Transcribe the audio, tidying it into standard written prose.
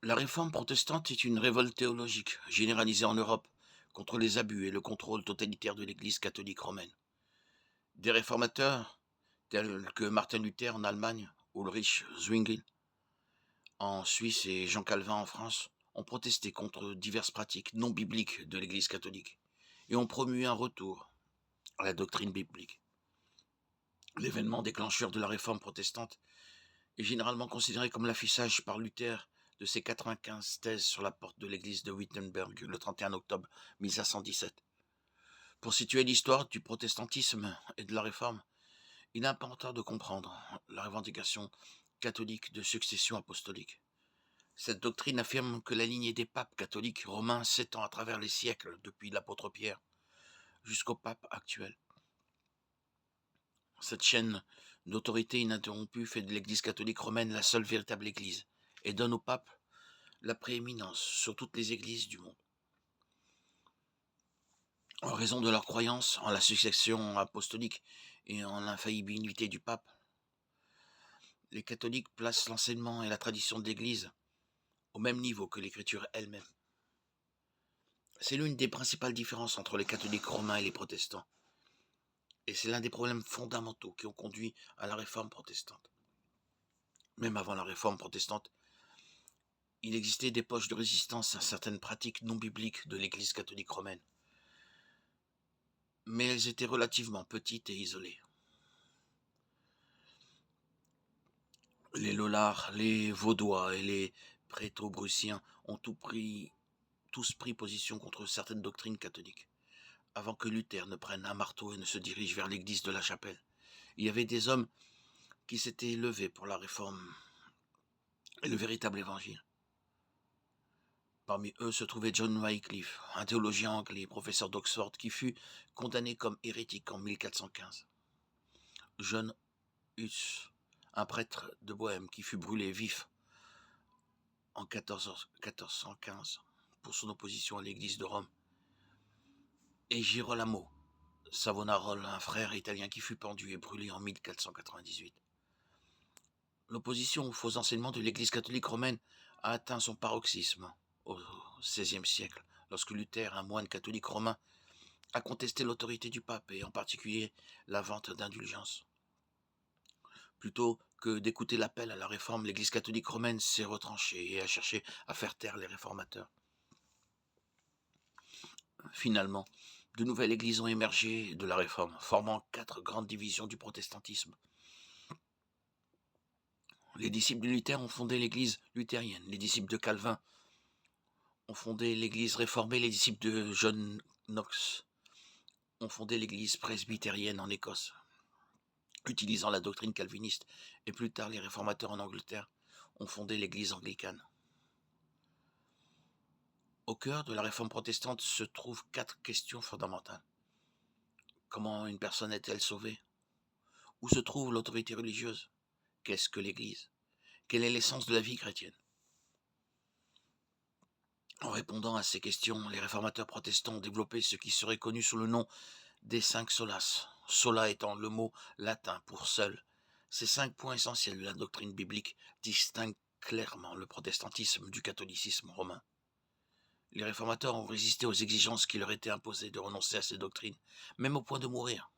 La réforme protestante est une révolte théologique, généralisée en Europe, contre les abus et le contrôle totalitaire de l'Église catholique romaine. Des réformateurs, tels que Martin Luther en Allemagne, Ulrich Zwingli en Suisse et Jean Calvin en France, ont protesté contre diverses pratiques non bibliques de l'Église catholique et ont promu un retour à la doctrine biblique. L'événement déclencheur de la réforme protestante est généralement considéré comme l'affichage par Luther de ses 95 thèses sur la porte de l'église de Wittenberg le 31 octobre 1517. Pour situer l'histoire du protestantisme et de la réforme, il est important de comprendre la revendication catholique de succession apostolique. Cette doctrine affirme que la lignée des papes catholiques romains s'étend à travers les siècles depuis l'apôtre Pierre jusqu'au pape actuel. Cette chaîne d'autorité ininterrompue fait de l'Église catholique romaine la seule véritable Église et donne au pape la prééminence sur toutes les églises du monde. En raison de leur croyance en la succession apostolique et en l'infaillibilité du pape, les catholiques placent l'enseignement et la tradition de l'Église au même niveau que l'Écriture elle-même. C'est l'une des principales différences entre les catholiques romains et les protestants, et c'est l'un des problèmes fondamentaux qui ont conduit à la réforme protestante. Même avant la réforme protestante, il existait des poches de résistance à certaines pratiques non bibliques de l'Église catholique romaine, mais elles étaient relativement petites et isolées. Les Lollards, les Vaudois et les Préto-Prussiens ont tous pris position contre certaines doctrines catholiques. Avant que Luther ne prenne un marteau et ne se dirige vers l'église de la Chapelle, il y avait des hommes qui s'étaient levés pour la réforme et le véritable évangile. Parmi eux se trouvait John Wycliffe, un théologien anglais, professeur d'Oxford, qui fut condamné comme hérétique en 1415. John Hus, un prêtre de Bohême, qui fut brûlé vif en 1415 pour son opposition à l'église de Rome, et Girolamo Savonarola, un frère italien qui fut pendu et brûlé en 1498. L'opposition aux faux enseignements de l'Église catholique romaine a atteint son paroxysme au XVIe siècle, lorsque Luther, un moine catholique romain, a contesté l'autorité du pape et en particulier la vente d'indulgences. Plutôt que d'écouter l'appel à la réforme, l'Église catholique romaine s'est retranchée et a cherché à faire taire les réformateurs. Finalement, de nouvelles églises ont émergé de la réforme, formant 4 grandes divisions du protestantisme. Les disciples de Luther ont fondé l'église luthérienne, les disciples de Calvin ont fondé l'église réformée, les disciples de John Knox ont fondé l'église presbytérienne en Écosse, utilisant la doctrine calviniste, et plus tard les réformateurs en Angleterre ont fondé l'église anglicane. Au cœur de la réforme protestante se trouvent 4 questions fondamentales. Comment une personne est-elle sauvée? Où se trouve l'autorité religieuse? Qu'est-ce que l'Église? Quelle est l'essence de la vie chrétienne? En répondant à ces questions, les réformateurs protestants ont développé ce qui serait connu sous le nom des 5 solas. Sola étant le mot latin pour seul. Ces 5 points essentiels de la doctrine biblique distinguent clairement le protestantisme du catholicisme romain. Les réformateurs ont résisté aux exigences qui leur étaient imposées de renoncer à ces doctrines, même au point de mourir.